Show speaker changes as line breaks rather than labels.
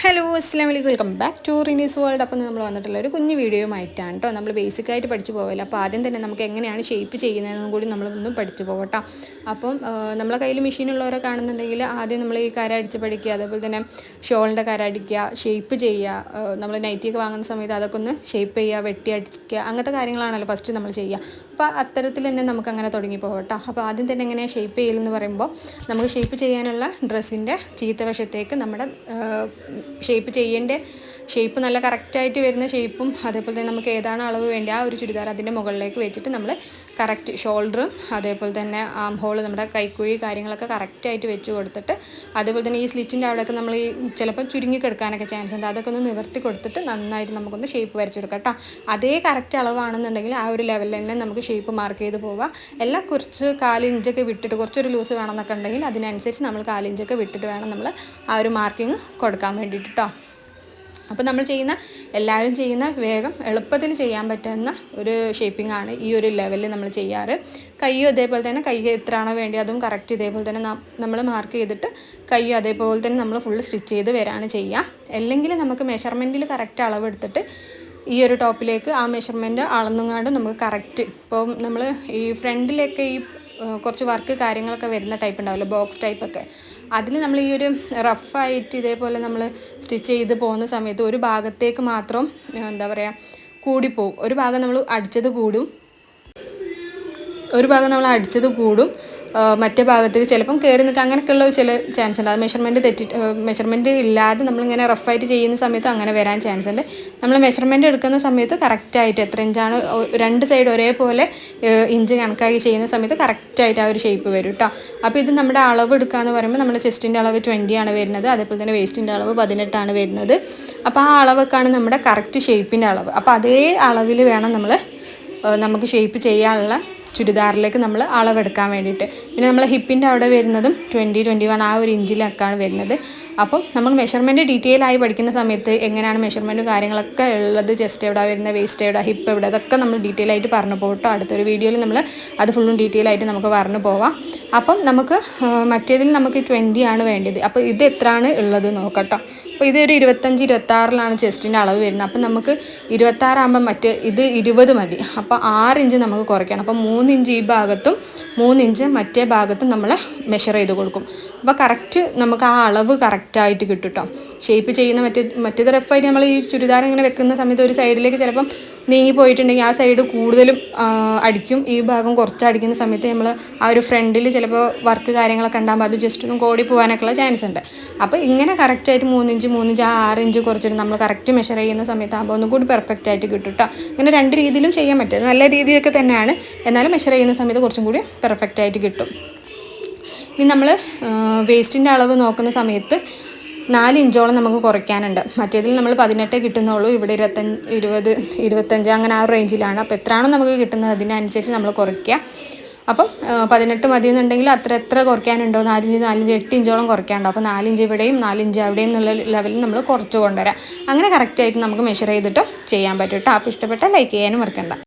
Hello അസ്സാം വലൈക്കും welcome back to Rinees world. അപ്പോൾ നമ്മൾ വന്നിട്ടുള്ള ഒരു കുഞ്ഞു വീഡിയോയുമായിട്ടാണ് കേട്ടോ. നമ്മൾ ബേസിക്കായിട്ട് പഠിച്ചു പോകില്ല. അപ്പോൾ ആദ്യം തന്നെ നമുക്ക് എങ്ങനെയാണ് ഷേപ്പ് ചെയ്യുന്നതെന്നും കൂടി നമ്മളൊന്നും പഠിച്ചു പോകട്ടോ. അപ്പം നമ്മളെ കയ്യിൽ മെഷീനുള്ളവരെ കാണുന്നുണ്ടെങ്കിൽ ആദ്യം നമ്മൾ ഈ കര അടിച്ച് പഠിക്കുക, അതേപോലെ തന്നെ ഷോളിൻ്റെ കര അടിക്കുക, ഷേപ്പ് ചെയ്യുക. നമ്മൾ നൈറ്റിയൊക്കെ വാങ്ങുന്ന സമയത്ത് അതൊക്കെ ഒന്ന് ഷേപ്പ് ചെയ്യുക, വെട്ടി അടിക്കുക, അങ്ങനത്തെ കാര്യങ്ങളാണല്ലോ ഫസ്റ്റ് നമ്മൾ ചെയ്യുക. അപ്പോൾ അത്തരത്തിൽ തന്നെ നമുക്ക് അങ്ങനെ തുടങ്ങി പോകട്ടോ. അപ്പോൾ ആദ്യം തന്നെ എങ്ങനെയാണ് ഷേപ്പ് ചെയ്യലെന്ന് പറയുമ്പോൾ, നമുക്ക് ഷേപ്പ് ചെയ്യാനുള്ള ഡ്രസ്സിൻ്റെ ചീത്തവശത്തേക്ക് നമ്മുടെ ഷേപ്പ് ചെയ്യേണ്ട ഷേപ്പ് നല്ല കറക്റ്റായിട്ട് വരുന്ന ഷേപ്പും, അതേപോലെ തന്നെ നമുക്ക് ഏതാണ് അളവ് വേണ്ടി ആ ഒരു ചുരിദാർ അതിൻ്റെ മുകളിലേക്ക് വെച്ചിട്ട് നമ്മൾ കറക്റ്റ് ഷോൾഡറും അതേപോലെ തന്നെ ആം ഹോൾ, നമ്മുടെ കൈക്കുഴി കാര്യങ്ങളൊക്കെ കറക്റ്റായിട്ട് വെച്ച് കൊടുത്തിട്ട്, അതേപോലെ തന്നെ ഈ സ്ലിറ്റിൻ്റെ അവിടെയൊക്കെ നമ്മൾ ഈ ചിലപ്പോൾ ചുരുങ്ങി കിടക്കാനൊക്കെ ചാൻസ് ഉണ്ട്. അതൊക്കെ ഒന്ന് നിവർത്തി കൊടുത്തിട്ട് നന്നായിട്ട് നമുക്കൊന്ന് ഷേപ്പ് വരച്ചെടുക്കാം കേട്ടോ. അതേ കറക്റ്റ് അളവാണെന്നുണ്ടെങ്കിൽ ആ ഒരു ലെവലിൽ തന്നെ നമുക്ക് ഷേപ്പ് മാർക്ക് ചെയ്ത് പോവുക. എല്ലാം കുറച്ച് 4 ഇഞ്ചൊക്കെ വിട്ടിട്ട്, കുറച്ചൊരു ലൂസ് വേണമെന്നൊക്കെ ഉണ്ടെങ്കിൽ അതിനനുസരിച്ച് നമ്മൾ 4 ഇഞ്ചൊക്കെ വിട്ടിട്ട് വേണം നമ്മൾ ആ ഒരു മാർക്കിങ് കൊടുക്കാൻ വേണ്ടിയിട്ട് കേട്ടോ. അപ്പോൾ നമ്മൾ എല്ലാവരും ചെയ്യുന്ന വേഗം എളുപ്പത്തിൽ ചെയ്യാൻ പറ്റുന്ന ഒരു ഷേപ്പിംഗ് ആണ് ഈ ഒരു ലെവലിൽ നമ്മൾ ചെയ്യാറ്. കയ്യും അതേപോലെ തന്നെ കൈ എത്രയാണോ വേണ്ടി അതും കറക്റ്റ് ഇതേപോലെ തന്നെ നമ്മൾ മാർക്ക് ചെയ്തിട്ട് കയ്യും അതേപോലെ തന്നെ നമ്മൾ ഫുള്ള് സ്റ്റിച്ച് ചെയ്ത് വരാണ് ചെയ്യുക. അല്ലെങ്കിൽ നമുക്ക് മെഷർമെൻറ്റിൽ കറക്റ്റ് അളവെടുത്തിട്ട് ഈ ഒരു ടോപ്പിലേക്ക് ആ മെഷർമെൻറ്റ് അളന്നുങ്ങാണ്ട് നമുക്ക് കറക്റ്റ്, ഇപ്പോൾ നമ്മൾ ഈ ഫ്രണ്ടിലൊക്കെ ഈ കുറച്ച് വർക്ക് കാര്യങ്ങളൊക്കെ വരുന്ന ടൈപ്പ് ഉണ്ടാവില്ല, ബോക്സ് ടൈപ്പൊക്കെ, അതിൽ നമ്മൾ ഈ ഒരു റഫായിട്ട് ഇതേപോലെ നമ്മൾ സ്റ്റിച്ച് ചെയ്ത് പോകുന്ന സമയത്ത് ഒരു ഭാഗത്തേക്ക് മാത്രം എന്താ പറയുക കൂടിപ്പോവും. ഒരു ഭാഗം നമ്മൾ അടിച്ചത് കൂടും, മറ്റേ ഭാഗത്തേക്ക് ചിലപ്പം കയറി നിൽക്കുക, അങ്ങനെയൊക്കെയുള്ള ചില ചാൻസ് ഉണ്ട്. അത് മെഷർമെൻറ്റ് ഇല്ലാതെ നമ്മളിങ്ങനെ റഫായിട്ട് ചെയ്യുന്ന സമയത്ത് അങ്ങനെ വരാൻ ചാൻസ് ഉണ്ട്. നമ്മൾ മെഷർമെൻറ്റ് എടുക്കുന്ന സമയത്ത് കറക്റ്റായിട്ട് എത്ര ഇഞ്ചാണ്, 2 സൈഡ് ഒരേപോലെ ഇഞ്ച് കണക്കാക്കി ചെയ്യുന്ന സമയത്ത് കറക്റ്റായിട്ട് ആ ഒരു ഷേപ്പ് വരും കേട്ടോ. അപ്പോൾ ഇത് നമ്മുടെ അളവ് എടുക്കുക എന്ന് പറയുമ്പോൾ നമ്മുടെ ചെസ്റ്റിൻ്റെ അളവ് 20 ആണ് വരുന്നത്, അതേപോലെ തന്നെ വേസ്റ്റിൻ്റെ അളവ് 18 ആണ് വരുന്നത്. അപ്പോൾ ആ അളവൊക്കെയാണ് നമ്മുടെ കറക്റ്റ് ഷേപ്പിൻ്റെ അളവ്. അപ്പോൾ അതേ അളവിൽ വേണം നമുക്ക് ഷേപ്പ് ചെയ്യാനുള്ള ചുരിദാറിലേക്ക് നമ്മൾ അളവെടുക്കാൻ വേണ്ടിയിട്ട്. പിന്നെ നമ്മൾ ഹിപ്പിൻ്റെ അവിടെ വരുന്നതും 20-21 ആ ഒരു ഇഞ്ചിലൊക്കെയാണ് വരുന്നത്. അപ്പം നമ്മൾ മെഷർമെൻറ്റ് ഡീറ്റെയിൽ ആയി പഠിക്കുന്ന സമയത്ത് എങ്ങനെയാണ് മെഷർമെൻറ്റും കാര്യങ്ങളൊക്കെ ഉള്ളത്, ചെസ്റ്റ് എവിടെ വരുന്നത്, വേസ്റ്റ് എവിടെ, ഹിപ്പ് എവിടെ, അതൊക്കെ നമ്മൾ ഡീറ്റെയിൽ ആയിട്ട് പറഞ്ഞു പോകട്ടോ. അടുത്തൊരു വീഡിയോയിൽ നമ്മൾ അത് ഫുള്ളും ഡീറ്റെയിൽ ആയിട്ട് നമുക്ക് പറഞ്ഞു പോവാം. അപ്പം നമുക്ക് മറ്റേതിൽ നമുക്ക് 20 ആണ് വേണ്ടത്. അപ്പോൾ ഇത് എത്രയാണ് ഉള്ളത് നോക്കട്ടോ. അപ്പോൾ ഇതൊരു 25-26 ചെസ്റ്റിൻ്റെ അളവ് വരുന്നത്. അപ്പം നമുക്ക് 26 ആകുമ്പോൾ ഇത് 20 മതി. അപ്പോൾ 6 ഇഞ്ച് നമുക്ക് കുറയ്ക്കണം. അപ്പോൾ 3 ഇഞ്ച് ഈ ഭാഗത്തും 3 ഇഞ്ച് മറ്റേ ഭാഗത്തും നമ്മൾ മെഷർ ചെയ്ത് കൊടുക്കും. അപ്പോൾ കറക്റ്റ് നമുക്ക് ആ അളവ് കറക്റ്റായിട്ട് കിട്ടും കേട്ടോ. ഷേപ്പ് ചെയ്യുന്ന മറ്റേത് റഫായിട്ട് നമ്മൾ ഈ ചുരിദാർ ഇങ്ങനെ വെക്കുന്ന സമയത്ത് ഒരു സൈഡിലേക്ക് ചിലപ്പം നീങ്ങി പോയിട്ടുണ്ടെങ്കിൽ ആ സൈഡ് കൂടുതലും അടിക്കും, ഈ ഭാഗം കുറച്ച് അടിക്കുന്ന സമയത്ത് നമ്മൾ ആ ഒരു ഫ്രണ്ടിൽ ചിലപ്പോൾ വർക്ക് കാര്യങ്ങളൊക്കെ ഉണ്ടാകുമ്പോൾ അത് ജസ്റ്റ് ഒന്ന് കോടി പോകാനൊക്കെയുള്ള ചാൻസ് ഉണ്ട്. അപ്പോൾ ഇങ്ങനെ കറക്റ്റായിട്ട് 3 ഇഞ്ച് 6 ഇഞ്ച് കുറച്ചിട്ട് നമ്മൾ കറക്റ്റ് മെഷർ ചെയ്യുന്ന സമയത്താകുമ്പോൾ ഒന്നും കൂടി പെർഫെക്റ്റ് ആയിട്ട് കിട്ടും കേട്ടോ. ഇങ്ങനെ 2 രീതിയിലും ചെയ്യാൻ പറ്റും, നല്ല രീതിയൊക്കെ തന്നെയാണ്, എന്നാലും മെഷർ ചെയ്യുന്ന സമയത്ത് കുറച്ചും കൂടി പെർഫെക്റ്റ് ആയിട്ട് കിട്ടും. ഇനി നമ്മൾ വേസ്റ്റിൻ്റെ അളവ് നോക്കുന്ന സമയത്ത് 4 ഇഞ്ചോളം നമുക്ക് കുറയ്ക്കാനുണ്ട്. മറ്റേതിൽ നമ്മൾ 18 കിട്ടുന്നുള്ളൂ, ഇവിടെ 20, 25 അങ്ങനെ ആ റേഞ്ചിലാണ്. അപ്പോൾ എത്രയാണോ നമുക്ക് കിട്ടുന്നത് അതിനനുസരിച്ച് നമ്മൾ കുറയ്ക്കുക. അപ്പം 18 മതി എന്നുണ്ടെങ്കിൽ എത്ര കുറയ്ക്കാനുണ്ടോ, 4 ഇഞ്ച് 8 ഇഞ്ചോളം കുറയ്ക്കാനുണ്ടോ. അപ്പോൾ 4 ഇഞ്ച് ഇവിടെയും 4 ഇഞ്ച് അവിടെയും എന്നുള്ള ലെവലിൽ നമ്മൾ കുറച്ച് കൊണ്ടുവരാം. അങ്ങനെ കറക്റ്റായിട്ട് നമുക്ക് മെഷർ ചെയ്തിട്ട് ചെയ്യാൻ പറ്റും കേട്ടോ. അപ്പോൾ ഇഷ്ടപ്പെട്ടാൽ ലൈക്ക് ചെയ്യാനും മറക്കണ്ട.